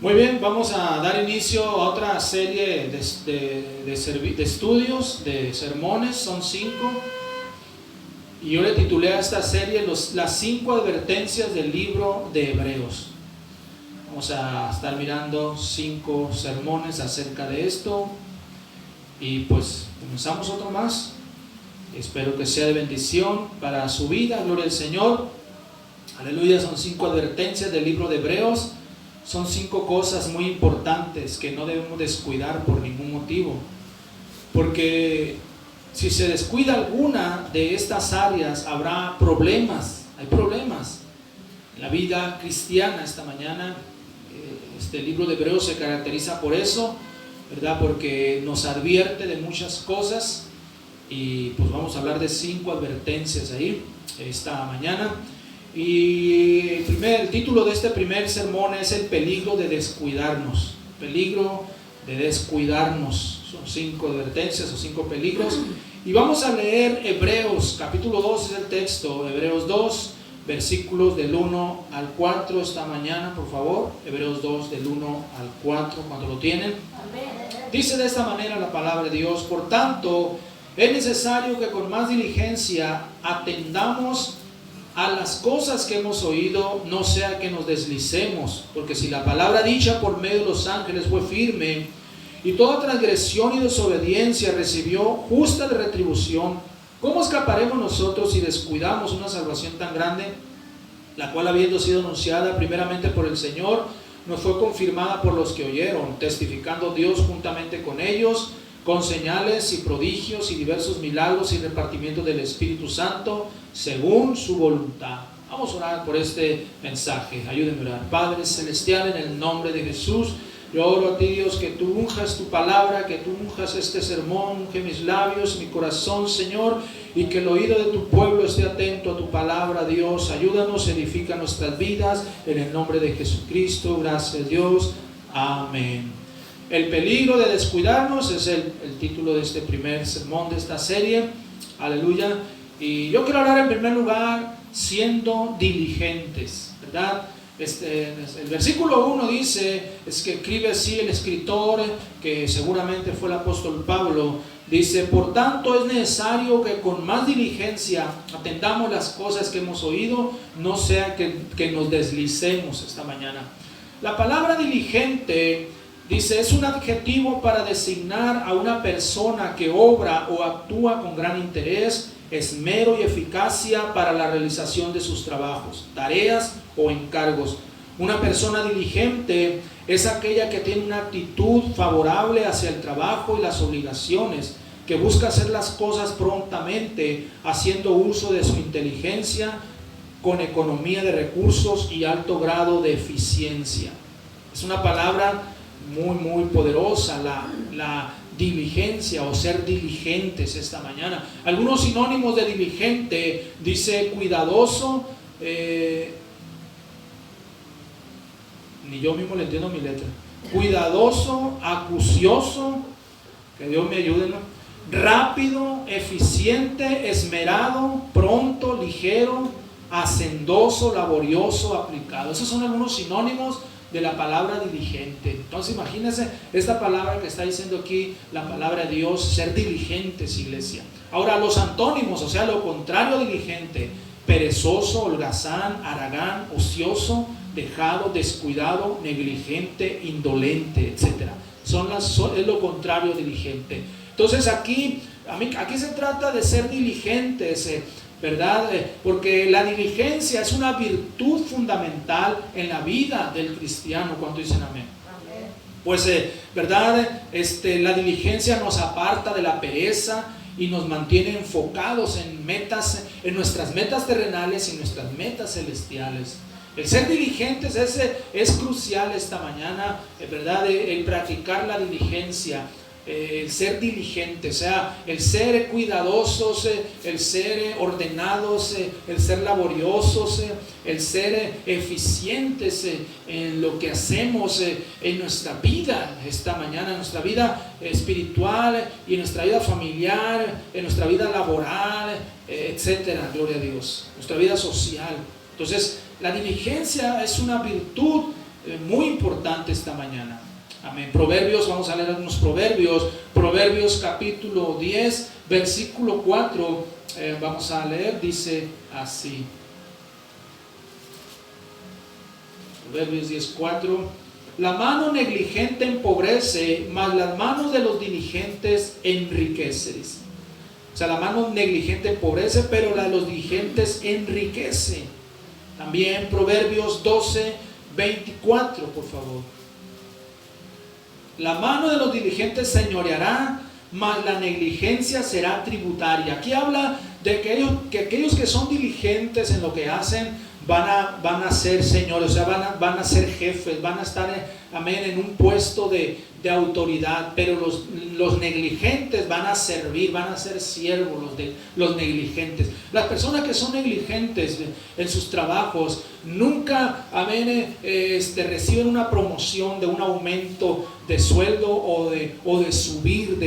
Muy bien, vamos a dar inicio a otra serie de estudios, de sermones, son 5. Y yo le titulé a esta serie las 5 advertencias del libro de Hebreos. Vamos a estar mirando 5 sermones acerca de esto. Y pues comenzamos otro más. Espero que sea de bendición para su vida. Gloria al Señor. Aleluya, son 5 advertencias del libro de Hebreos. Son 5 cosas muy importantes que no debemos descuidar por ningún motivo. Porque si se descuida alguna de estas áreas, habrá problemas. Hay problemas en la vida cristiana. Esta mañana este libro de Hebreos se caracteriza por eso, ¿verdad? Porque nos advierte de muchas cosas. Y pues vamos a hablar de 5 advertencias ahí esta mañana. Y el título de este primer sermón es el peligro de descuidarnos. Peligro de descuidarnos. Son 5 advertencias o 5 peligros. Y vamos a leer Hebreos, capítulo 2 es el texto. Hebreos 2, versículos del 1 al 4 esta mañana, por favor. Hebreos 2, del 1 al 4, cuando lo tienen. Dice de esta manera la palabra de Dios: por tanto, es necesario que con más diligencia atendamos a las cosas que hemos oído, no sea que nos deslicemos, porque si la palabra dicha por medio de los ángeles fue firme, y toda transgresión y desobediencia recibió justa retribución, ¿cómo escaparemos nosotros si descuidamos una salvación tan grande, la cual, habiendo sido anunciada primeramente por el Señor, nos fue confirmada por los que oyeron, testificando Dios juntamente con ellos, con señales y prodigios y diversos milagros y repartimiento del Espíritu Santo, según su voluntad? Vamos a orar por este mensaje. Ayúdenme a orar. Padre Celestial, en el nombre de Jesús, yo oro a ti, Dios, que tú unjas tu palabra, que tú unjas este sermón, unge mis labios, mi corazón, Señor, y que el oído de tu pueblo esté atento a tu palabra, Dios. Ayúdanos, edifica nuestras vidas, en el nombre de Jesucristo. Gracias, Dios. Amén. El peligro de descuidarnos es el título de este primer sermón de esta serie. Aleluya. Y yo quiero hablar en primer lugar siendo diligentes, ¿verdad? El versículo 1 dice, es que escribe así el escritor, que seguramente fue el apóstol Pablo, dice: por tanto es necesario que con más diligencia atendamos las cosas que hemos oído, no sea que nos deslicemos esta mañana. La palabra diligente, dice, es un adjetivo para designar a una persona que obra o actúa con gran interés, esmero y eficacia para la realización de sus trabajos, tareas o encargos. Una persona diligente es aquella que tiene una actitud favorable hacia el trabajo y las obligaciones, que busca hacer las cosas prontamente, haciendo uso de su inteligencia, con economía de recursos y alto grado de eficiencia. Es una palabra muy poderosa, la diligencia o ser diligentes esta mañana. Algunos sinónimos de diligente: dice cuidadoso, ni yo mismo le entiendo mi letra. Cuidadoso, acucioso, que Dios me ayude, ¿no? Rápido, eficiente, esmerado, pronto, ligero, hacendoso, laborioso, aplicado. Esos son algunos sinónimos de la palabra diligente. Entonces imagínense esta palabra que está diciendo aquí la palabra de Dios, ser diligentes, iglesia. Ahora, los antónimos, o sea, lo contrario a diligente: perezoso, holgazán, haragán, ocioso, dejado, descuidado, negligente, indolente, etc. Es lo contrario a diligente. Entonces aquí se trata de ser diligentes, ¿verdad? Porque la diligencia es una virtud fundamental en la vida del cristiano. ¿Cuánto dicen amén? Amén. Pues, ¿verdad? La diligencia nos aparta de la pereza y nos mantiene enfocados en metas, en nuestras metas terrenales y nuestras metas celestiales. El ser diligentes es crucial esta mañana, ¿verdad? El practicar la diligencia. El ser diligente, o sea, el ser cuidadosos, el ser ordenados, el ser laboriosos, el ser eficientes en lo que hacemos en nuestra vida esta mañana, en nuestra vida espiritual y en nuestra vida familiar, en nuestra vida laboral, etcétera. Gloria a Dios. Nuestra vida social. Entonces, la diligencia es una virtud muy importante esta mañana. Amén. Proverbios, vamos a leer algunos proverbios. Proverbios capítulo 10, versículo 4, vamos a leer, dice así. Proverbios 10, 4. La mano negligente empobrece, mas las manos de los diligentes enriquece. O sea, la mano negligente empobrece, pero la de los diligentes enriquece. También Proverbios 12, 24, por favor. La mano de los diligentes señoreará, mas la negligencia será tributaria. Aquí habla de que aquellos que son diligentes en lo que hacen van a ser señores, o sea, van a ser jefes, van a estar, amén, en un puesto de autoridad, pero los negligentes van a servir, van a ser siervos los negligentes. Las personas que son negligentes en sus trabajos nunca, amén, reciben una promoción, de un aumento de sueldo o de subir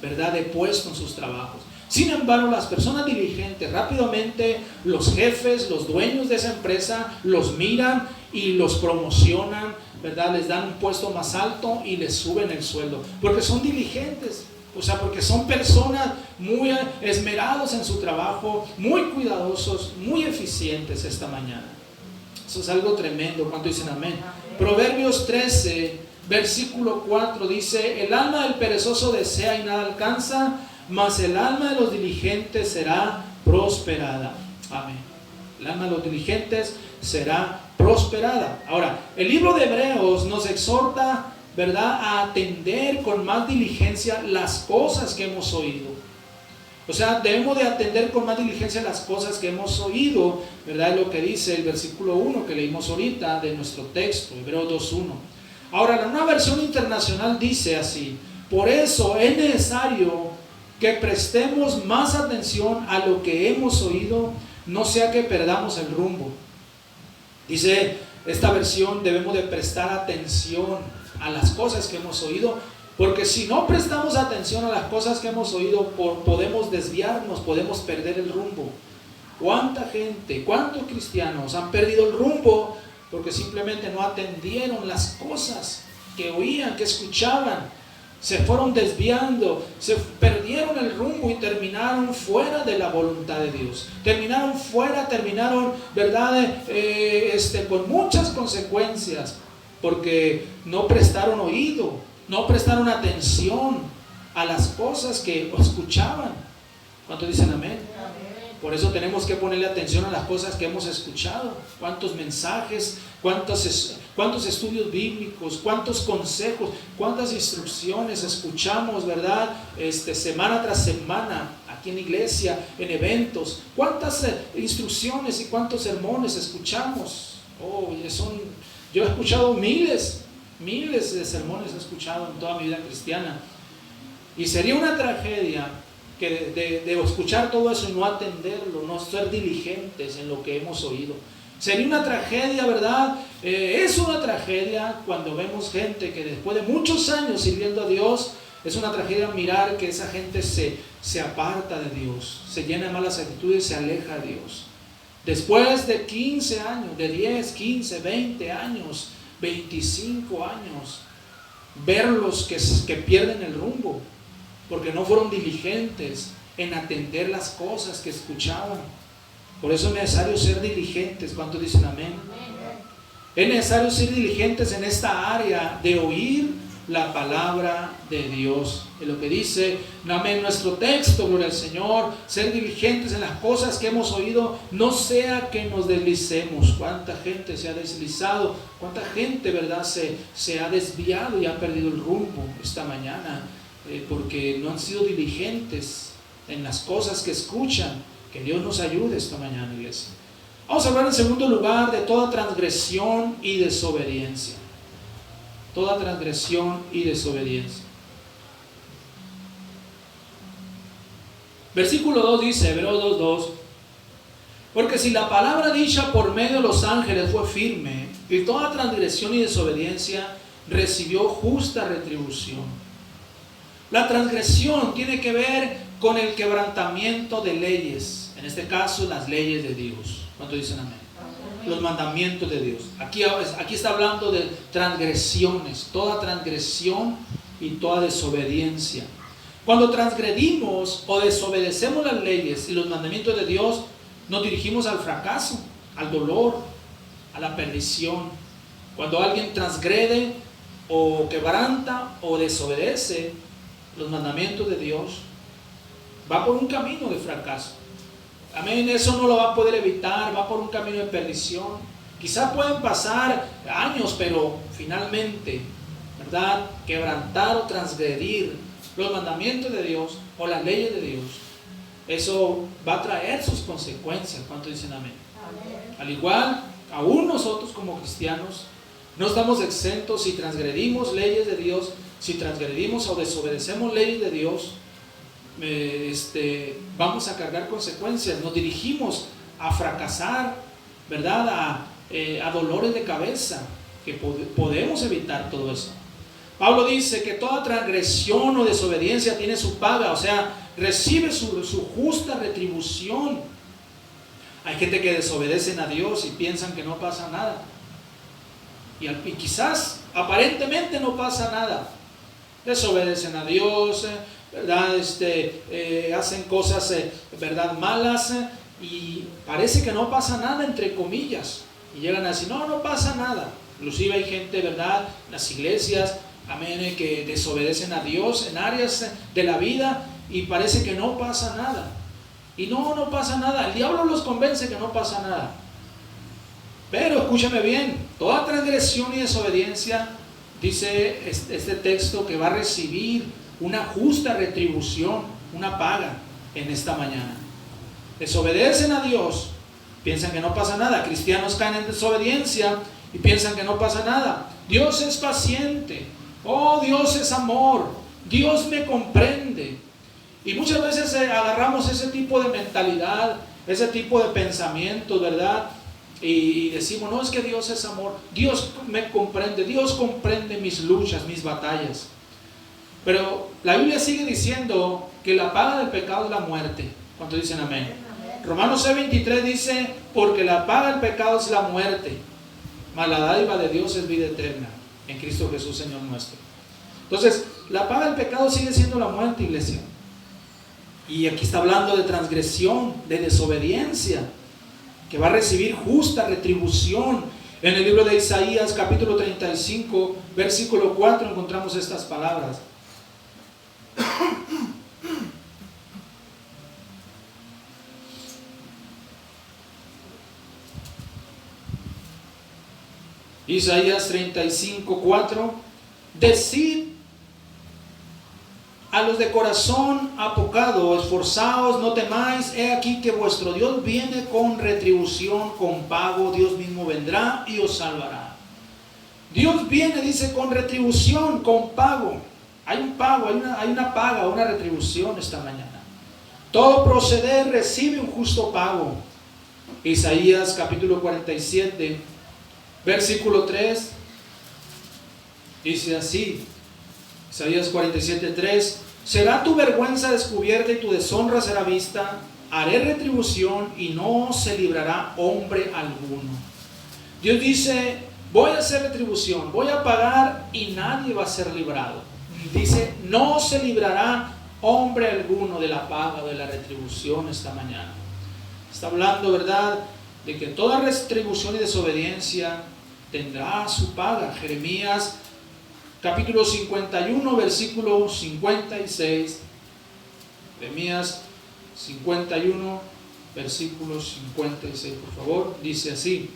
¿verdad?, de puesto en sus trabajos. Sin embargo, las personas diligentes rápidamente, los jefes, los dueños de esa empresa los miran y los promocionan, ¿verdad? Les dan un puesto más alto y les suben el sueldo, porque son diligentes, o sea, porque son personas muy esmerados en su trabajo, muy cuidadosos, muy eficientes esta mañana. Eso es algo tremendo. ¿Cuánto dicen amén? Proverbios 13, versículo 4 dice: el alma del perezoso desea y nada alcanza, mas el alma de los diligentes será prosperada. Amén. El alma de los diligentes será prosperada. Ahora, el libro de Hebreos nos exhorta, ¿verdad?, a atender con más diligencia las cosas que hemos oído. O sea, debemos de atender con más diligencia las cosas que hemos oído, ¿verdad? Es lo que dice el versículo 1 que leímos ahorita de nuestro texto, Hebreos 2:1. Ahora, la nueva versión internacional dice así: por eso es necesario que prestemos más atención a lo que hemos oído, no sea que perdamos el rumbo. Dice esta versión, debemos de prestar atención a las cosas que hemos oído, porque si no prestamos atención a las cosas que hemos oído, podemos desviarnos, podemos perder el rumbo. ¿Cuánta gente, cuántos cristianos han perdido el rumbo porque simplemente no atendieron las cosas que oían, que escuchaban? Se fueron desviando, se perdieron el rumbo y terminaron fuera de la voluntad de Dios. Terminaron, ¿verdad?, con muchas consecuencias, porque no prestaron oído, no prestaron atención a las cosas que escuchaban. ¿Cuántos dicen amén? Por eso tenemos que ponerle atención a las cosas que hemos escuchado. Cuántos mensajes, cuántos estudios bíblicos, cuántos consejos, cuántas instrucciones escuchamos, ¿verdad? Semana tras semana, aquí en la iglesia, en eventos. Cuántas instrucciones y cuántos sermones escuchamos. Yo he escuchado miles de sermones he escuchado en toda mi vida cristiana. Y sería una tragedia que de escuchar todo eso y no atenderlo, no ser diligentes en lo que hemos oído. Sería una tragedia, ¿verdad? Es una tragedia cuando vemos gente que después de muchos años sirviendo a Dios, es una tragedia mirar que esa gente se aparta de Dios, se llena de malas actitudes y se aleja de Dios. Después de 15 años, de 10, 15, 20 años, 25 años, verlos que pierden el rumbo, porque no fueron diligentes en atender las cosas que escuchaban. Por eso es necesario ser diligentes. ¿Cuántos dicen amén? Es necesario ser diligentes en esta área de oír la palabra de Dios. Es lo que dice, amén, nuestro texto, gloria al Señor. Ser diligentes en las cosas que hemos oído, no sea que nos deslicemos. ¿Cuánta gente se ha deslizado? ¿Cuánta gente, verdad, se ha desviado y ha perdido el rumbo esta mañana? Porque no han sido diligentes en las cosas que escuchan. Que Dios nos ayude esta mañana, iglesia. Vamos a hablar en segundo lugar de toda transgresión y desobediencia. Toda transgresión y desobediencia. Versículo 2 dice, Hebreos 2:2: porque si la palabra dicha por medio de los ángeles fue firme, y toda transgresión y desobediencia recibió justa retribución. La transgresión tiene que ver con el quebrantamiento de leyes, en este caso las leyes de Dios. ¿Cuántos dicen amén? los mandamientos de Dios. Aquí está hablando de transgresiones, toda transgresión y toda desobediencia. Cuando transgredimos o desobedecemos las leyes y los mandamientos de Dios, nos dirigimos al fracaso, al dolor, a la perdición. Cuando alguien transgrede o quebranta o desobedece los mandamientos de Dios, va por un camino de fracaso. Amén, eso no lo va a poder evitar, va por un camino de perdición. Quizás pueden pasar años, pero finalmente, ¿verdad?, quebrantar o transgredir los mandamientos de Dios o las leyes de Dios, eso va a traer sus consecuencias. ¿Cuántos dicen amén? Amén. Al igual, aún nosotros como cristianos no estamos exentos si transgredimos leyes de Dios, si transgredimos o desobedecemos leyes de Dios. Vamos a cargar consecuencias, nos dirigimos a fracasar, ¿verdad?, a dolores de cabeza, que podemos evitar todo eso. Pablo dice que toda transgresión o desobediencia tiene su paga, o sea, recibe su justa retribución. Hay gente que desobedecen a Dios y piensan que no pasa nada, y quizás aparentemente no pasa nada. Desobedecen a Dios, ¿verdad? Hacen cosas, ¿verdad?, malas, y parece que no pasa nada, entre comillas, y llegan a decir, no pasa nada. Inclusive hay gente, ¿verdad?, en las iglesias, amén, que desobedecen a Dios en áreas de la vida y parece que no pasa nada. Y no pasa nada. El diablo los convence que no pasa nada. Pero escúchame bien, toda transgresión y desobediencia, dice este texto, que va a recibir una justa retribución, una paga en esta mañana. Desobedecen a Dios, piensan que no pasa nada. Cristianos caen en desobediencia y piensan que no pasa nada. Dios es paciente. Oh, Dios es amor. Dios me comprende. Y muchas veces agarramos ese tipo de mentalidad, ese tipo de pensamiento, ¿verdad? Y decimos, no, es que Dios es amor. Dios me comprende. Dios comprende mis luchas, mis batallas. Pero la Biblia sigue diciendo que la paga del pecado es la muerte. ¿Cuántos dicen amén? Romanos 6:23 dice, porque la paga del pecado es la muerte, mas la dádiva de Dios es vida eterna en Cristo Jesús, Señor nuestro. Entonces, la paga del pecado sigue siendo la muerte, iglesia. Y aquí está hablando de transgresión, de desobediencia, que va a recibir justa retribución. En el libro de Isaías, capítulo 35, versículo 4, encontramos estas palabras. Isaías 35, 4. Decid a los de corazón apocado, esforzaos, no temáis, he aquí que vuestro Dios viene con retribución, con pago. Dios mismo vendrá y os salvará. Dios viene, dice, con retribución, con pago. Hay un pago, hay una paga, una retribución esta mañana. Todo proceder recibe un justo pago. Isaías capítulo 47, versículo 3, dice así, Isaías 47, 3, será tu vergüenza descubierta y tu deshonra será vista, haré retribución y no se librará hombre alguno. Dios dice, voy a hacer retribución, voy a pagar y nadie va a ser librado. Dice, no se librará hombre alguno de la paga, de la retribución esta mañana. Está hablando, ¿verdad?, de que toda retribución y desobediencia tendrá su paga. Jeremías capítulo 51, versículo 56. Jeremías 51, versículo 56, por favor. Dice así: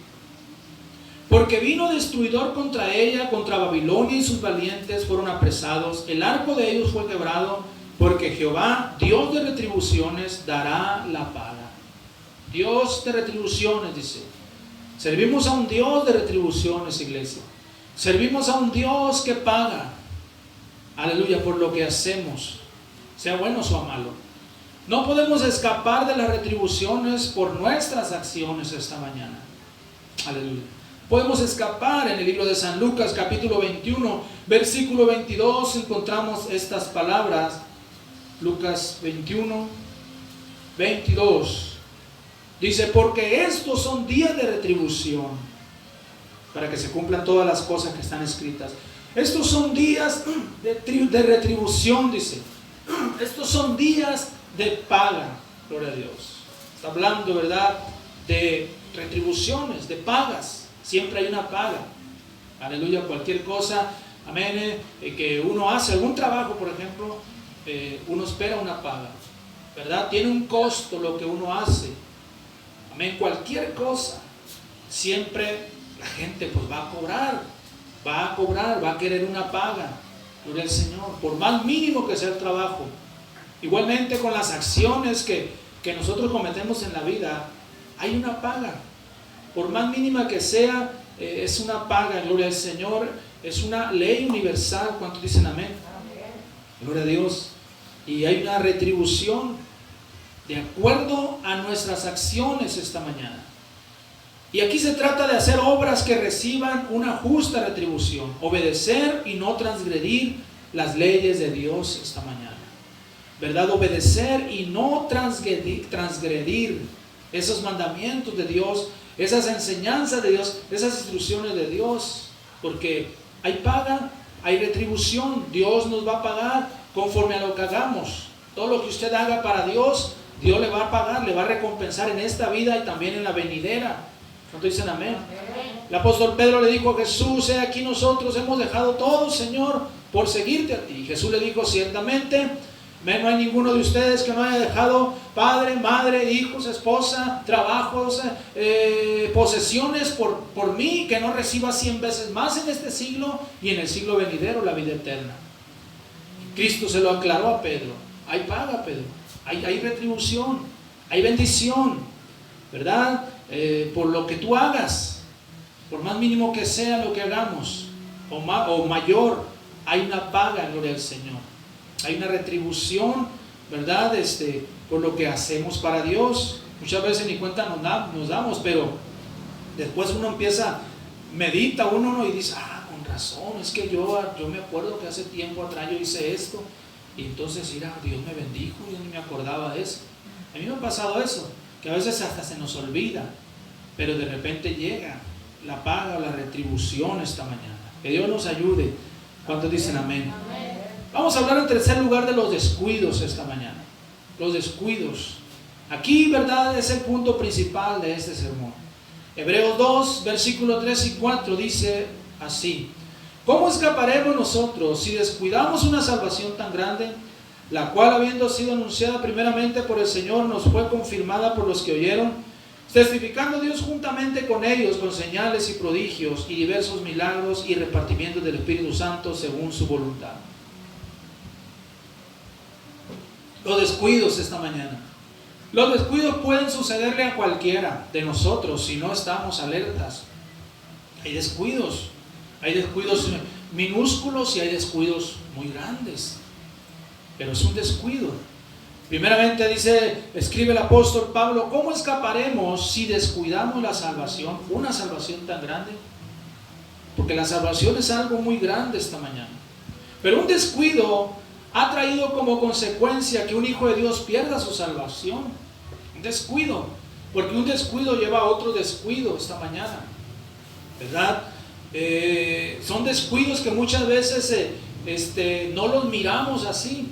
porque vino destruidor contra ella, contra Babilonia, y sus valientes fueron apresados. El arco de ellos fue quebrado, porque Jehová, Dios de retribuciones, dará la paga. Dios de retribuciones, dice. Servimos a un Dios de retribuciones, iglesia. Servimos a un Dios que paga, aleluya, por lo que hacemos, sea bueno o malo. No podemos escapar de las retribuciones por nuestras acciones esta mañana. Aleluya. Podemos escapar. En el libro de San Lucas, capítulo 21, versículo 22, encontramos estas palabras. Lucas 21, 22. Dice, porque estos son días de retribución, para que se cumplan todas las cosas que están escritas. Estos son días de retribución, dice. Estos son días de paga, gloria a Dios. Está hablando, ¿verdad?, de retribuciones, de pagas. Siempre hay una paga. Aleluya, cualquier cosa, amén, que uno hace, algún trabajo, por ejemplo, uno espera una paga, ¿verdad? Tiene un costo lo que uno hace. Amén, cualquier cosa, siempre la gente pues va a cobrar, va a querer una paga, gloria al Señor, por más mínimo que sea el trabajo. Igualmente con las acciones que nosotros cometemos en la vida, hay una paga, por más mínima que sea, es una paga, gloria al Señor, es una ley universal. ¿Cuántos dicen amén? Gloria a Dios. Y hay una retribución de acuerdo a nuestras acciones esta mañana. Y aquí se trata de hacer obras que reciban una justa retribución, obedecer y no transgredir las leyes de Dios esta mañana, ¿verdad? Obedecer y no transgredir esos mandamientos de Dios, esas enseñanzas de Dios, esas instrucciones de Dios, porque hay paga, hay retribución. Dios nos va a pagar conforme a lo que hagamos. Todo lo que usted haga para Dios, Dios le va a pagar, le va a recompensar en esta vida y también en la venidera. ¿Cuántos dicen amén? El apóstol Pedro le dijo a Jesús, he aquí nosotros hemos dejado todo, Señor, por seguirte a ti. Y Jesús le dijo, ciertamente, no hay ninguno de ustedes que no haya dejado padre, madre, hijos, esposa, trabajos, posesiones por mí, que no reciba 100 veces más en este siglo y en el siglo venidero la vida eterna. Cristo se lo aclaró a Pedro. Hay paga, Pedro. Hay retribución, hay bendición, ¿verdad? Por lo que tú hagas, por más mínimo que sea lo que hagamos, o mayor, hay una paga, gloria al Señor. Hay una retribución, ¿verdad? Por lo que hacemos para Dios. Muchas veces ni cuenta nos damos, pero después uno empieza, medita uno y dice, con razón, es que yo me acuerdo que hace tiempo atrás yo hice esto, y entonces, mira, Dios me bendijo, yo ni me acordaba de eso. A mí me ha pasado eso, que a veces hasta se nos olvida, pero de repente llega la paga o la retribución esta mañana. Que Dios nos ayude. ¿Cuántos dicen amén? Amén. Vamos a hablar en tercer lugar de los descuidos esta mañana. Los descuidos. Aquí, ¿verdad?, es el punto principal de este sermón. Hebreos 2, versículos 3 y 4 dice así: ¿cómo escaparemos nosotros si descuidamos una salvación tan grande, la cual, habiendo sido anunciada primeramente por el Señor, nos fue confirmada por los que oyeron, testificando Dios juntamente con ellos con señales y prodigios y diversos milagros y repartimientos del Espíritu Santo según su voluntad? Los descuidos esta mañana. Los descuidos pueden sucederle a cualquiera de nosotros si no estamos alertas. Hay descuidos minúsculos y hay descuidos muy grandes, pero es un descuido. Primeramente escribe el apóstol Pablo, ¿cómo escaparemos si descuidamos la salvación? Una salvación tan grande, porque la salvación es algo muy grande esta mañana. Pero un descuido ha traído como consecuencia que un hijo de Dios pierda su salvación. Un descuido, porque un descuido lleva a otro descuido esta mañana, ¿verdad? Son descuidos que muchas veces no los miramos así,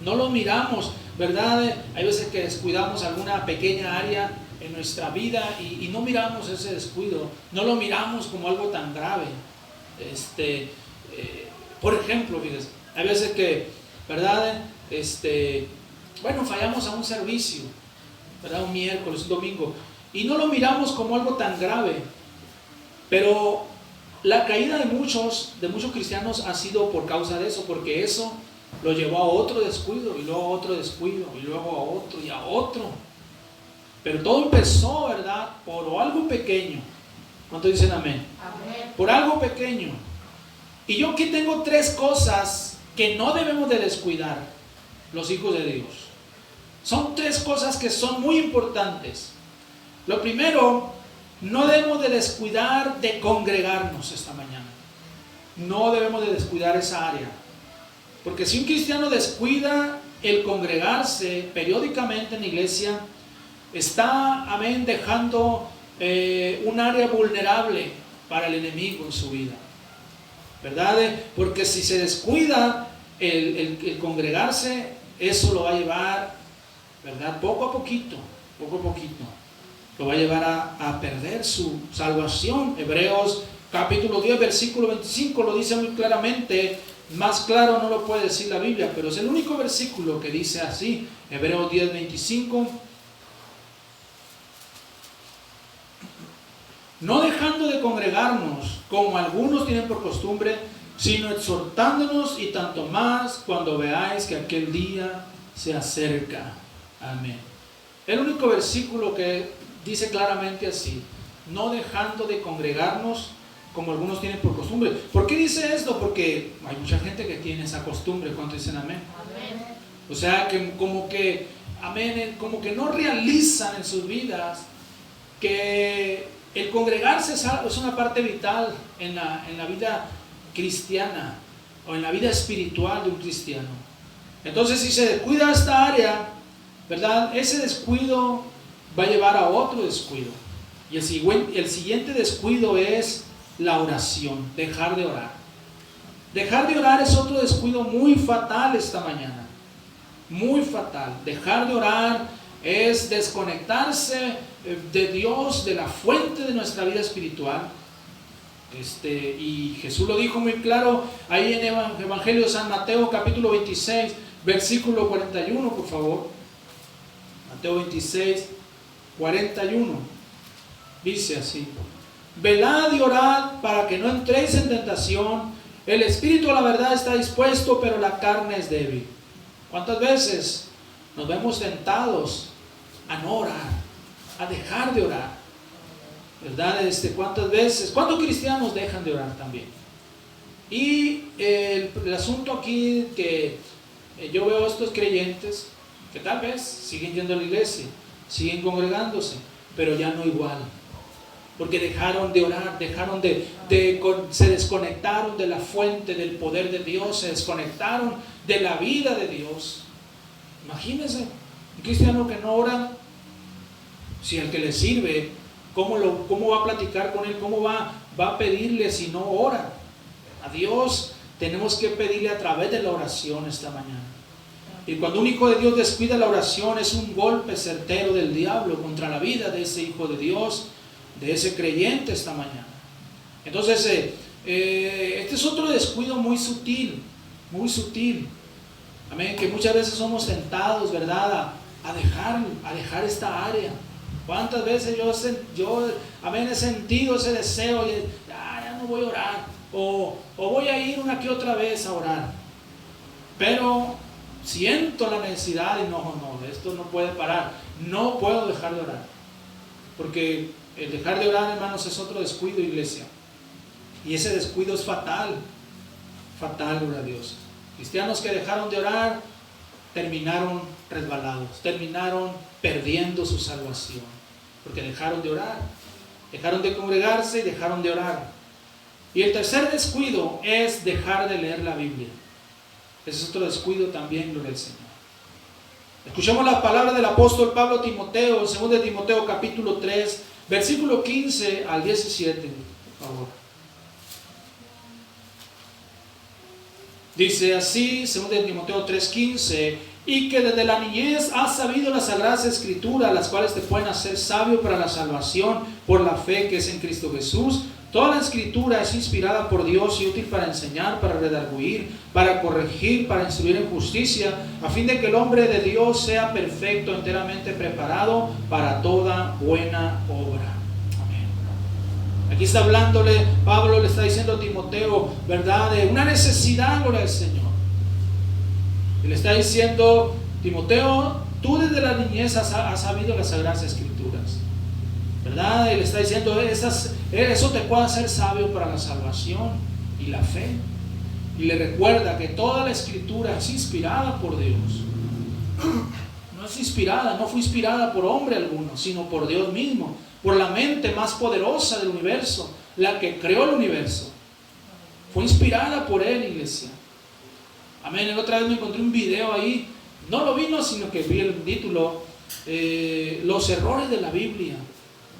no los miramos, ¿verdad? Hay veces que descuidamos alguna pequeña área en nuestra vida y no miramos ese descuido, no lo miramos como algo tan grave. Por ejemplo, fíjense, hay veces que, ¿verdad? Fallamos a un servicio, ¿verdad? Un miércoles, un domingo, y no lo miramos como algo tan grave, pero la caída de muchos cristianos ha sido por causa de eso, porque eso lo llevó a otro descuido, y luego a otro descuido, y luego a otro y a otro. Pero todo empezó, ¿verdad?, por algo pequeño. ¿Cuántos dicen amén? Amén. Por algo pequeño. Y yo aquí tengo 3 cosas que no debemos de descuidar los hijos de Dios. Son 3 cosas que son muy importantes. Lo primero, no debemos de descuidar de congregarnos esta mañana. No debemos de descuidar esa área. Porque si un cristiano descuida el congregarse periódicamente en la iglesia, está, amén, dejando un área vulnerable para el enemigo en su vida, ¿verdad? Porque si se descuida el congregarse, eso lo va a llevar, ¿verdad? Poco a poquito, lo va a llevar a perder su salvación. Hebreos capítulo 10, versículo 25 lo dice muy claramente. Más claro no lo puede decir la Biblia, pero es el único versículo que dice así. Hebreos 10, 25. No dejando de congregarnos, como algunos tienen por costumbre, sino exhortándonos, y tanto más cuando veáis que aquel día se acerca. Amén. El único versículo que dice claramente así: no dejando de congregarnos, como algunos tienen por costumbre. ¿Por qué dice esto? Porque hay mucha gente que tiene esa costumbre. ¿Cuántos dicen amén? Amén. O sea, amén, como que no realizan en sus vidas que el congregarse es una parte vital en la vida cristiana o en la vida espiritual de un cristiano. Entonces, si se descuida esta área, ¿verdad? Ese descuido va a llevar a otro descuido. Y el siguiente descuido es la oración, dejar de orar. Dejar de orar es otro descuido muy fatal esta mañana. Muy fatal. Dejar de orar es desconectarse de Dios, de la fuente de nuestra vida espiritual. Y Jesús lo dijo muy claro ahí en el Evangelio de San Mateo capítulo 26, versículo 41, por favor. Mateo 26, 41. Dice así: velad y orad para que no entréis en tentación. El espíritu a la verdad está dispuesto, pero la carne es débil. ¿Cuántas veces nos vemos tentados a no orar, a dejar de orar? ¿Verdad? ¿Cuántas veces? ¿Cuántos cristianos dejan de orar también? Y el asunto aquí que yo veo a estos creyentes que tal vez siguen yendo a la iglesia, siguen congregándose, pero ya no igual. Porque dejaron de orar, se desconectaron de la fuente del poder de Dios, se desconectaron de la vida de Dios. Imagínense, un cristiano que no ora, si el que le sirve, ¿cómo va a platicar con él? ¿Cómo va a pedirle si no ora? A Dios tenemos que pedirle a través de la oración esta mañana. Y cuando un hijo de Dios descuida la oración, es un golpe certero del diablo contra la vida de ese hijo de Dios, de ese creyente esta mañana. Entonces, este es otro descuido muy sutil, muy sutil. Amén, que muchas veces somos tentados, ¿verdad?, a dejar esta área. ¿Cuántas veces yo amén, he sentido ese deseo de ya no voy a orar, o voy a ir una que otra vez a orar, pero siento la necesidad y no, esto no puede parar, no puedo dejar de orar? Porque el dejar de orar, hermanos, es otro descuido, iglesia, y ese descuido es fatal, gloria a Dios. Cristianos que dejaron de orar terminaron resbalados, terminaron perdiendo su salvación, porque dejaron de orar, dejaron de congregarse y dejaron de orar. Y el tercer descuido es dejar de leer la Biblia. Ese es otro descuido también, gloria al Señor. Escuchemos las palabras del apóstol Pablo a Timoteo, en 2 de Timoteo capítulo 3, versículo 15 al 17, por favor. Dice así, 2 de Timoteo 3:15: y que desde la niñez has sabido las sagradas escrituras, las cuales te pueden hacer sabio para la salvación por la fe que es en Cristo Jesús. Toda la escritura es inspirada por Dios y útil para enseñar, para redarguir, para corregir, para instruir en justicia, a fin de que el hombre de Dios sea perfecto, enteramente preparado para toda buena obra. Amén. Aquí está hablándole, Pablo le está diciendo a Timoteo, ¿verdad?, de una necesidad, gloria al Señor. Y le está diciendo: Timoteo, tú desde la niñez has sabido las sagradas escrituras, ¿verdad? Y le está diciendo, eso te puede hacer sabio para la salvación y la fe. Y le recuerda que toda la escritura es inspirada por Dios. No es inspirada, no fue inspirada por hombre alguno, sino por Dios mismo, por la mente más poderosa del universo, la que creó el universo. Fue inspirada por Él, iglesia. Amén. La otra vez me encontré un video ahí, no lo vi, sino que vi el título, los errores de la Biblia.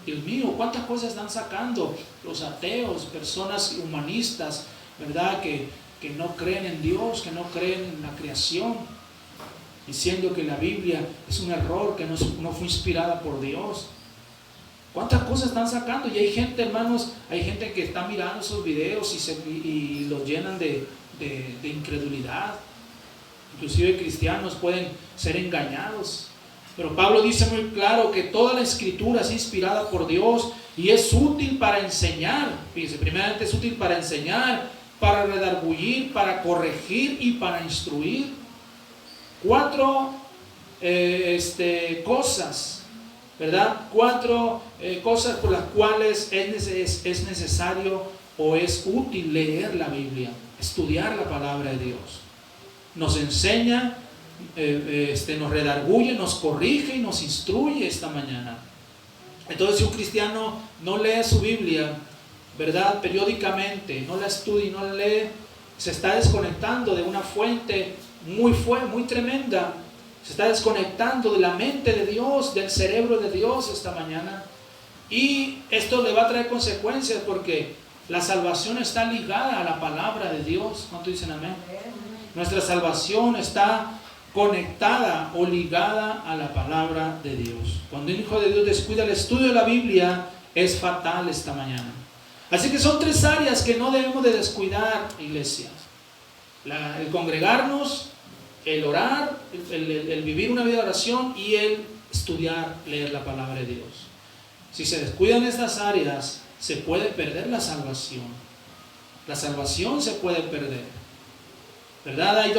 Dios mío, cuántas cosas están sacando los ateos, personas humanistas, ¿verdad? Que no creen en Dios, que no creen en la creación, diciendo que la Biblia es un error, que no fue inspirada por Dios. ¿Cuántas cosas están sacando? Y hay gente, hermanos, hay gente que está mirando esos videos y los llenan de incredulidad. Inclusive cristianos pueden ser engañados. Pero Pablo dice muy claro que toda la escritura es inspirada por Dios y es útil para enseñar. Fíjense, primeramente es útil para enseñar, para redarguir, para corregir y para instruir. 4 cosas, ¿verdad? 4 cosas por las cuales es necesario o es útil leer la Biblia, estudiar la palabra de Dios. Nos enseña, nos redarguye, nos corrige y nos instruye esta mañana. Entonces, si un cristiano no lee su Biblia, ¿verdad?, periódicamente, no la estudia y no la lee, se está desconectando de una fuente muy tremenda. Se está desconectando de la mente de Dios, del cerebro de Dios esta mañana. Y esto le va a traer consecuencias porque la salvación está ligada a la palabra de Dios. ¿Cuánto dicen amén? Nuestra salvación está conectada o ligada a la palabra de Dios. Cuando un hijo de Dios descuida el estudio de la Biblia, es fatal esta mañana. Así que son 3 áreas que no debemos de descuidar, iglesias. El congregarnos, el orar, el vivir una vida de oración y el estudiar, leer la palabra de Dios. Si se descuidan estas áreas, se puede perder la salvación. La salvación se puede perder, ¿verdad? Hay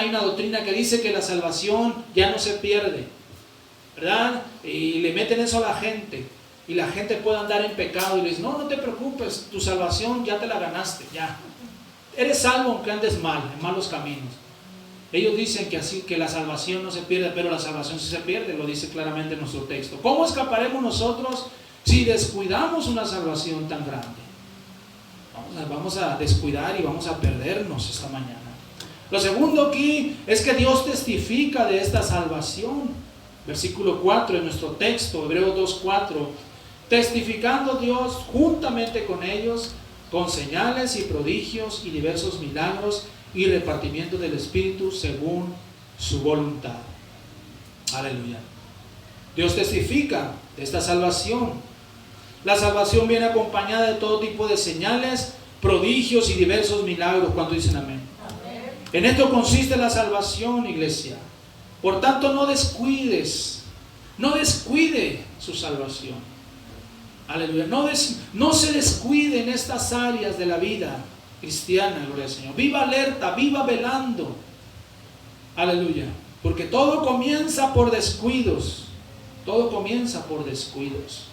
una doctrina que dice que la salvación ya no se pierde, ¿verdad? Y le meten eso a la gente. Y la gente puede andar en pecado y le dicen, no te preocupes, tu salvación ya te la ganaste, ya. Eres salvo aunque andes mal, en malos caminos. Ellos dicen que la salvación no se pierde, pero la salvación sí se pierde, lo dice claramente en nuestro texto. ¿Cómo escaparemos nosotros si descuidamos una salvación tan grande? Vamos a descuidar y vamos a perdernos esta mañana. Lo segundo aquí es que Dios testifica de esta salvación. Versículo 4 de nuestro texto, Hebreos 2:4. Testificando Dios juntamente con ellos, con señales y prodigios y diversos milagros y repartimiento del Espíritu según su voluntad. Aleluya. Dios testifica de esta salvación. La salvación viene acompañada de todo tipo de señales, prodigios y diversos milagros. ¿Cuánto dicen amén? Amén. En esto consiste la salvación, iglesia. Por tanto, no descuide su salvación. Aleluya. No se descuide en estas áreas de la vida cristiana, gloria al Señor. Viva alerta, viva velando. Aleluya. Porque todo comienza por descuidos. Todo comienza por descuidos.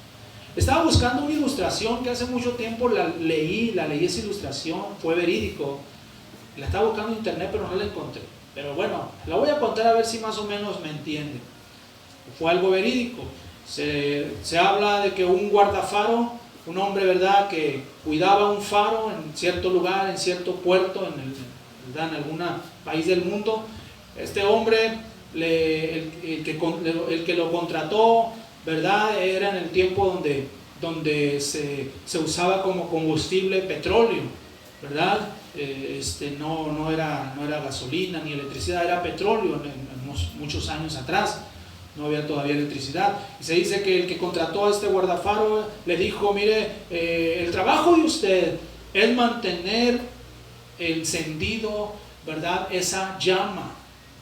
Estaba buscando una ilustración que hace mucho tiempo la leí esa ilustración, fue verídico. La estaba buscando en internet pero no la encontré. Pero bueno, la voy a contar a ver si más o menos me entiende. Fue algo verídico. Se habla de que un guardafaro, un hombre, ¿verdad?, que cuidaba un faro en cierto lugar, en cierto puerto, en algún país del mundo. Este hombre, el que lo contrató, ¿verdad?, era en el tiempo donde se usaba como combustible petróleo, ¿verdad? No era gasolina ni electricidad, era petróleo en muchos años atrás. No había todavía electricidad. Y se dice que el que contrató a este guardafaro le dijo, mire, el trabajo de usted es mantener encendido, ¿verdad?, esa llama,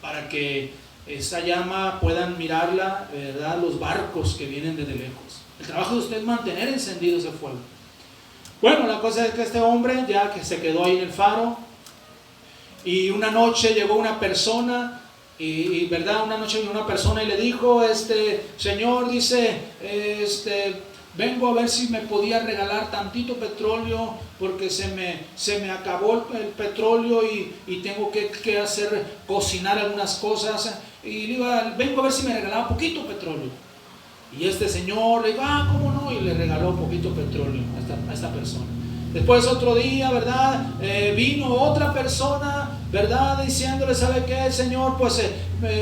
para que esa llama puedan mirarla, ¿verdad?, los barcos que vienen desde lejos. El trabajo de usted es mantener encendido ese fuego. Bueno, la cosa es que este hombre ya que se quedó ahí en el faro, y una noche llegó una persona, verdad, una noche vino una persona y le dijo, señor, dice, vengo a ver si me podía regalar tantito petróleo porque se me acabó el petróleo y tengo que cocinar algunas cosas, y vengo a ver si me regalaba poquito petróleo. Y este señor le dijo, ¿cómo no? Y le regaló poquito petróleo a esta persona. Después otro día, ¿verdad? Vino otra persona, ¿verdad? Diciéndole, ¿sabe qué, señor? Pues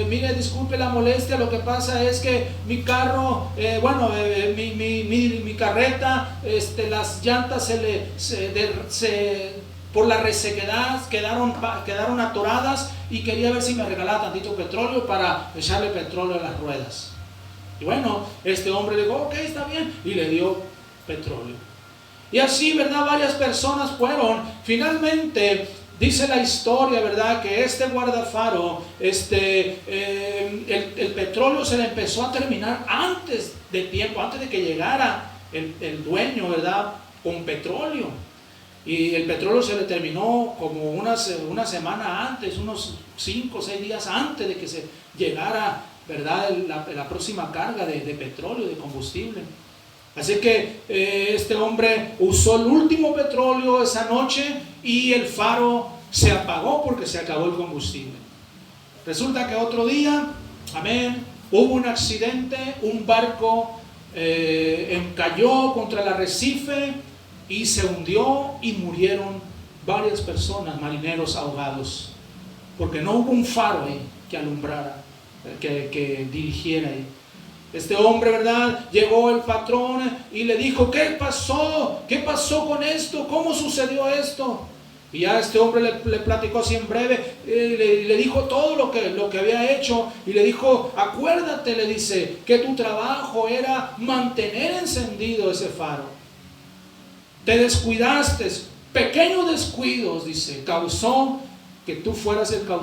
mire, disculpe la molestia, lo que pasa es que mi carro, mi carreta, las llantas por la resequedad quedaron atoradas y quería ver si me regalaba tantito petróleo para echarle petróleo a las ruedas. Y bueno, este hombre le dijo, ok, está bien, y le dio petróleo. Y así, ¿verdad? Varias personas fueron. Finalmente, dice la historia, ¿verdad? Que este guardafaro, el petróleo se le empezó a terminar antes de tiempo, antes de que llegara el dueño, ¿verdad? Con petróleo. Y el petróleo se le terminó como una semana antes, unos 5 o 6 días antes de que se llegara, ¿verdad? La próxima carga de petróleo, de combustible. Así que este hombre usó el último petróleo esa noche y el faro se apagó porque se acabó el combustible. Resulta que otro día, amén, hubo un accidente, un barco encalló contra el arrecife y se hundió y murieron varias personas, marineros ahogados, porque no hubo un faro ahí que alumbrara, que dirigiera ahí. Este hombre, ¿verdad? Llegó el patrón y le dijo, ¿qué pasó? ¿Qué pasó con esto? ¿Cómo sucedió esto? Y ya este hombre le platicó así en breve, le dijo todo lo que había hecho y le dijo, acuérdate, le dice, que tu trabajo era mantener encendido ese faro. Te descuidaste, pequeños descuidos, dice, causó que tú fueras el causador